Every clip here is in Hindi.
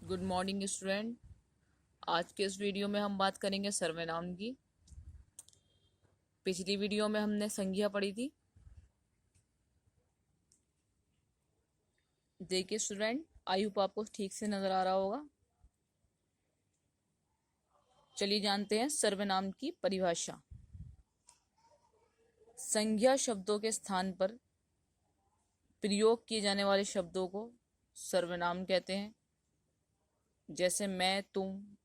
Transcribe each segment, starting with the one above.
Good morning student. आज के इस वीडियो में हम बात करेंगे सर्वनाम की। पिछली वीडियो में हमने संज्ञा पढ़ी थी। देखिए स्टूडेंट, आई होप आपको ठीक से नजर आ रहा होगा। चलिए जानते हैं सर्वनाम की परिभाषा। संज्ञा शब्दों के स्थान पर प्रयोग किए जाने वाले शब्दों को सर्वनाम कहते हैं। जैसे मैं, तुम,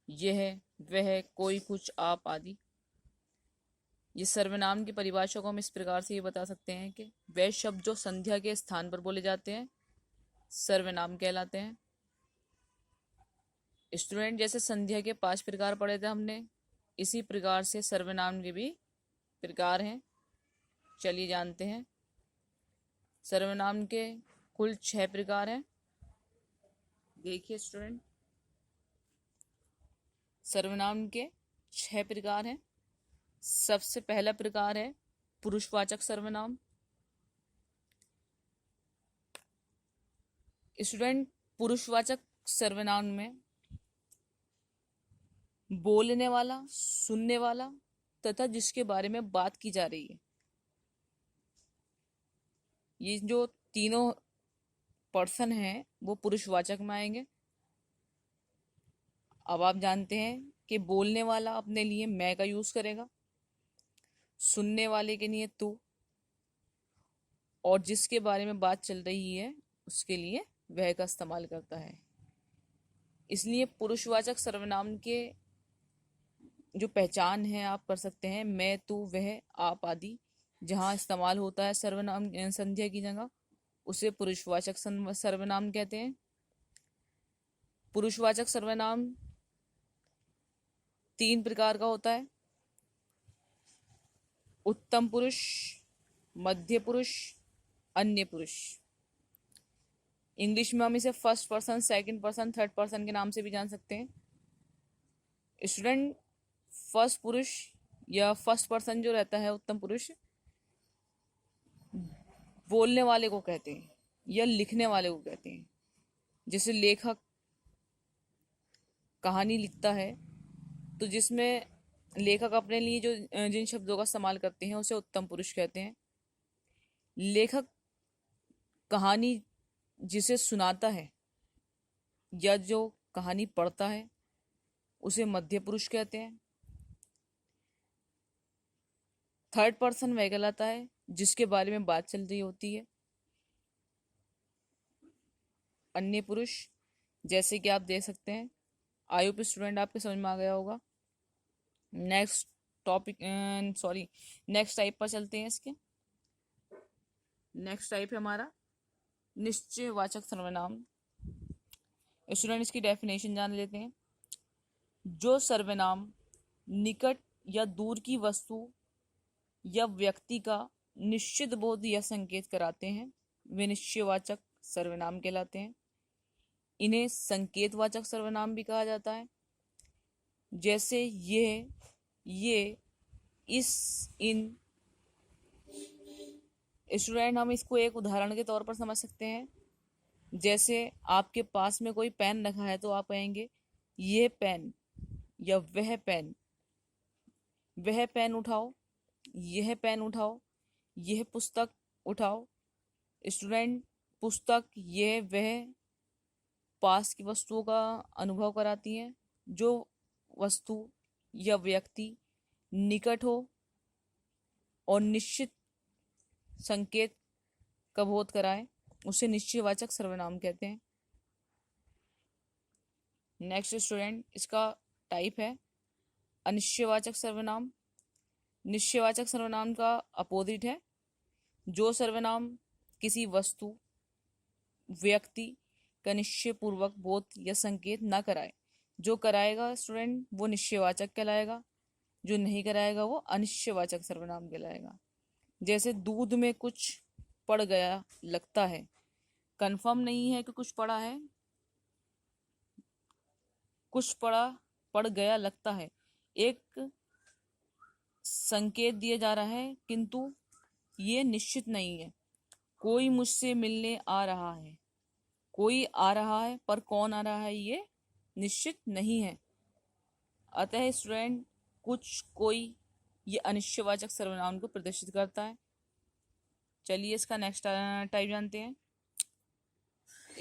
यह, वह, कोई, कुछ, आप आदि। ये सर्वनाम की परिभाषा को हम इस प्रकार से ये बता सकते हैं कि वे शब्द जो संध्या के स्थान पर बोले जाते हैं सर्वनाम कहलाते हैं। स्टूडेंट, जैसे संध्या के 5 प्रकार पढ़े थे हमने, इसी प्रकार से सर्वनाम के भी प्रकार हैं। चलिए जानते हैं। सर्वनाम के कुल 6 प्रकार हैं। देखिए स्टूडेंट, सर्वनाम के 6 प्रकार हैं। सबसे पहला प्रकार है पुरुषवाचक सर्वनाम। स्टूडेंट, पुरुषवाचक सर्वनाम में बोलने वाला, सुनने वाला तथा जिसके बारे में बात की जा रही है, ये जो तीनों पर्सन हैं वो पुरुषवाचक में आएंगे। अब आप जानते हैं कि बोलने वाला अपने लिए मैं का यूज करेगा, सुनने वाले के लिए तू, और जिसके बारे में बात चल रही है उसके लिए वह का इस्तेमाल करता है। इसलिए पुरुषवाचक सर्वनाम के जो पहचान है आप कर सकते हैं मैं, तू, वह, आप आदि। जहाँ इस्तेमाल होता है सर्वनाम संध्या की जगह, उसे पुरुषवाचक सर्वनाम कहते हैं। पुरुषवाचक सर्वनाम 3 प्रकार का होता है: उत्तम पुरुष, मध्य पुरुष, अन्य पुरुष। इंग्लिश में हम इसे first person, second person, third person के नाम से भी जान सकते हैं। स्टूडेंट, फर्स्ट पुरुष या फर्स्ट पर्सन जो रहता है, उत्तम पुरुष, बोलने वाले को कहते हैं या लिखने वाले को कहते हैं। जैसे लेखक कहानी लिखता है तो जिसमें लेखक अपने लिए जो जिन शब्दों का इस्तेमाल करते हैं उसे उत्तम पुरुष कहते हैं। लेखक कहानी जिसे सुनाता है या जो कहानी पढ़ता है उसे मध्य पुरुष कहते हैं। थर्ड पर्सन वह कहलाता है जिसके बारे में बात चल रही होती है। अन्य पुरुष, जैसे कि आप देख सकते हैं। आई होप स्टूडेंट आपके समझ में आ गया होगा। नेक्स्ट टॉपिक नेक्स्ट टाइप पर चलते हैं। इसके नेक्स्ट टाइप है हमारा निश्चयवाचक सर्वनाम। स्टूडेंट, इसकी डेफिनेशन जान लेते हैं। जो सर्वनाम निकट या दूर की वस्तु या व्यक्ति का निश्चित बोध या संकेत कराते हैं वे निश्चयवाचक सर्वनाम कहलाते हैं। इन्हें संकेतवाचक सर्वनाम भी कहा जाता है। जैसे ये, इस, इन। स्टूडेंट, हम इसको एक उदाहरण के तौर पर समझ सकते हैं। जैसे आपके पास में कोई पेन रखा है तो आप कहेंगे ये पेन या वह पेन उठाओ, यह पेन उठाओ, यह पुस्तक उठाओ। स्टूडेंट, पुस्तक, यह, वह पास की वस्तुओं का अनुभव कराती हैं। जो वस्तु या व्यक्ति निकट हो और निश्चित संकेत का बोध कराए उसे निश्चयवाचक सर्वनाम कहते हैं। नेक्स्ट स्टूडेंट, इसका टाइप है अनिश्चयवाचक सर्वनाम। निश्चयवाचक सर्वनाम का अपोजिट है जो सर्वनाम किसी वस्तु, व्यक्ति का निश्चय पूर्वक बोध या संकेत ना कराए। जो कराएगा स्टूडेंट वो निश्चयवाचक कहलाएगा, जो नहीं कराएगा वो अनिश्चयवाचक सर्वनाम कहलाएगा। जैसे दूध में कुछ पड़ गया लगता है, कंफर्म नहीं है कि कुछ पड़ा है, कुछ पड़ गया लगता है, एक संकेत दिया जा रहा है किंतु ये निश्चित नहीं है। कोई मुझसे मिलने आ रहा है, कोई आ रहा है पर कौन आ रहा है ये निश्चित नहीं है। अतः स्टूडेंट कुछ, कोई, ये अनिश्चयवाचक सर्वनाम को प्रदर्शित करता है। चलिए इसका नेक्स्ट टाइप जानते हैं।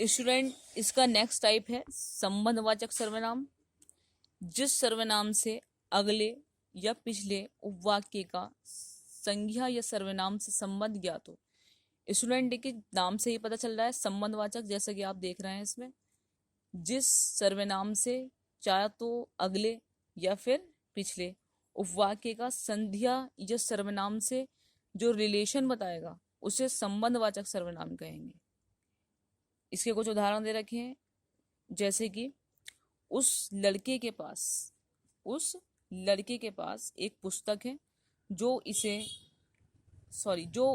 स्टूडेंट इसका नेक्स्ट टाइप है संबंधवाचक सर्वनाम। जिस सर्वनाम से अगले या पिछले उपवाक्य का संज्ञा या सर्वनाम से संबंध ज्ञात हो। स्टूडेंट के नाम से ही पता चल रहा है संबंधवाचक, जैसा कि आप देख रहे हैं इसमें जिस सर्वनाम से चाहे तो अगले या फिर पिछले उपवाक्य का संध्या या सर्वनाम से जो रिलेशन बताएगा उसे संबंधवाचक सर्वनाम कहेंगे। इसके कुछ उदाहरण दे रखे हैं, जैसे कि उस लड़के के पास एक पुस्तक है जो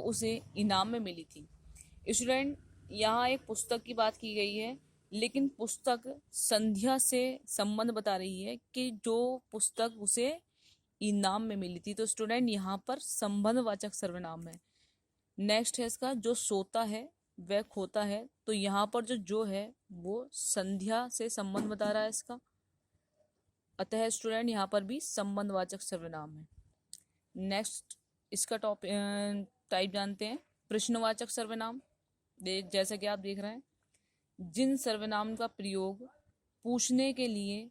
उसे इनाम में मिली थी। स्टूडेंट यहाँ एक पुस्तक की बात की गई है, लेकिन पुस्तक संध्या से संबंध बता रही है कि जो पुस्तक उसे इनाम में मिली थी। तो स्टूडेंट यहाँ पर संबंधवाचक सर्वनाम है। नेक्स्ट है इसका जो सोता है वह खोता है। तो यहाँ पर जो है वो संध्या से संबंध बता रहा है इसका, अतः स्टूडेंट यहाँ पर भी संबंधवाचक सर्वनाम है। नेक्स्ट इसका टाइप जानते हैं प्रश्नवाचक सर्वनाम। जैसा कि आप देख रहे हैं जिन सर्वनाम का प्रयोग पूछने के लिए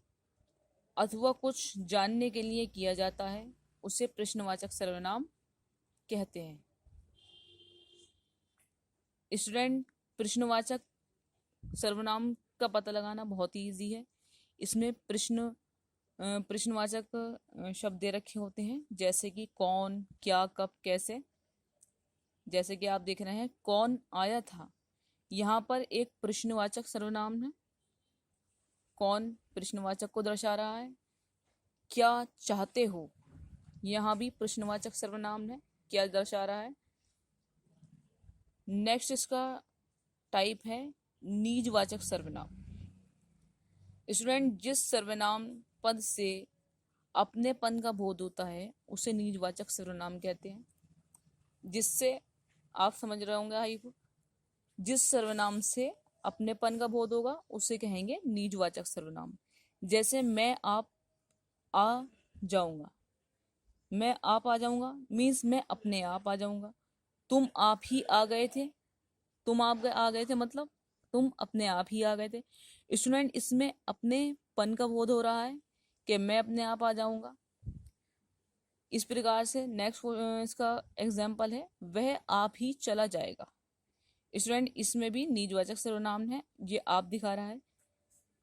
अथवा कुछ जानने के लिए किया जाता है उसे प्रश्नवाचक सर्वनाम कहते हैं। स्टूडेंट प्रश्नवाचक सर्वनाम का पता लगाना बहुत ही इजी है। इसमें प्रश्नवाचक शब्द दे रखे होते हैं, जैसे कि कौन, क्या, कब, कैसे। जैसे कि आप देख रहे हैं कौन आया था, यहाँ पर एक प्रश्नवाचक सर्वनाम है। कौन प्रश्नवाचक को दर्शा रहा है। क्या चाहते हो, यहाँ भी प्रश्नवाचक सर्वनाम है, क्या दर्शा रहा है। नेक्स्ट इसका टाइप है निजवाचक सर्वनाम। स्टूडेंट जिस सर्वनाम पद से अपनेपन का बोध होता है उसे निजवाचक सर्वनाम कहते हैं। जिससे आप समझ रहे होंगे आई होप, जिस सर्वनाम से अपनेपन का बोध होगा उसे कहेंगे निजवाचक सर्वनाम। जैसे मैं आप आ जाऊंगा, मैं आप आ जाऊंगा मीन्स मैं अपने आप आ जाऊंगा। तुम आप ही आ गए थे, तुम आप आ गए थे मतलब तुम अपने आप ही आ गए थे। स्टूडेंट इसमें अपनेपन का बोध हो रहा है कि मैं अपने आप आ जाऊंगा। इस प्रकार से नेक्स्ट इसका एग्जाम्पल है वह आप ही चला जाएगा। स्टूडेंट इसमें भी निजवाचक सर्वनाम है, ये आप दिखा रहा है।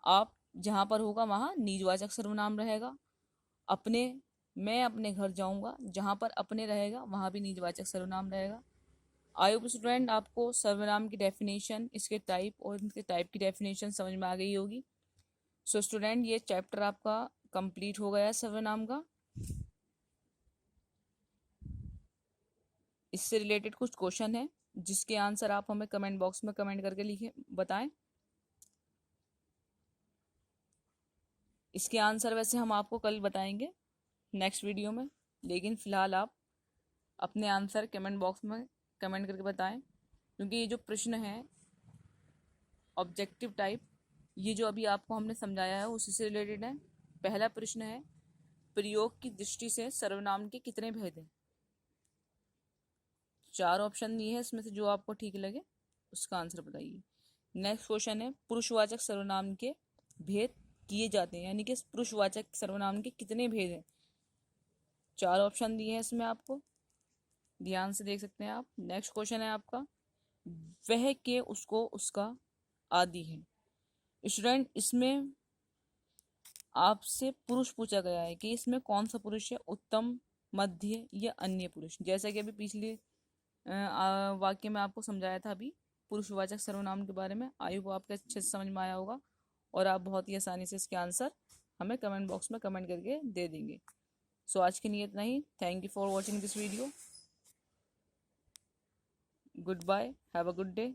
आप जहाँ पर होगा वहाँ निजवाचक सर्वनाम रहेगा। मैं अपने घर जाऊंगा, जहाँ पर अपने रहेगा वहाँ भी निजवाचक सर्वनाम रहेगा। आई होप स्टूडेंट आपको सर्वनाम की डेफिनेशन, इसके टाइप और इनके टाइप की डेफिनेशन समझ में आ गई होगी। सो स्टूडेंट ये चैप्टर आपका कंप्लीट हो गया है सर्वनाम का। इससे रिलेटेड कुछ क्वेश्चन है जिसके आंसर आप हमें कमेंट बॉक्स में कमेंट करके लिखे बताएं। इसके आंसर वैसे हम आपको कल बताएंगे नेक्स्ट वीडियो में, लेकिन फ़िलहाल आप अपने आंसर कमेंट बॉक्स में कमेंट करके बताएं, क्योंकि ये जो प्रश्न है ऑब्जेक्टिव टाइप, ये जो अभी आपको हमने समझाया है उसी से रिलेटेड है। पहला प्रश्न है प्रयोग की दृष्टि से सर्वनाम के कितने भेद हैं। 4 ऑप्शन दिए हैं, इसमें से जो आपको ठीक लगे उसका आंसर बताइए। नेक्स्ट क्वेश्चन है पुरुषवाचक सर्वनाम के भेद किए जाते हैं, यानी कि पुरुषवाचक सर्वनाम के कितने भेद हैं। 4 ऑप्शन दिए हैं इसमें, आपको ध्यान से देख सकते हैं आप। नेक्स्ट क्वेश्चन है आपका वह के, उसको, उसका आदि है। स्टूडेंट इसमें आपसे पुरुष पूछा गया है कि इसमें कौन सा पुरुष है, उत्तम, मध्य या अन्य पुरुष। जैसा कि अभी पिछले वाक्य में आपको समझाया था अभी पुरुषवाचक सर्वनाम के बारे में। आई होप आपको अच्छे से समझ में आया होगा और आप बहुत ही आसानी से इसके आंसर हमें कमेंट बॉक्स में कमेंट करके दे देंगे। सो आज के लिए इतना ही। Thank you for watching this video. Goodbye, have a good day.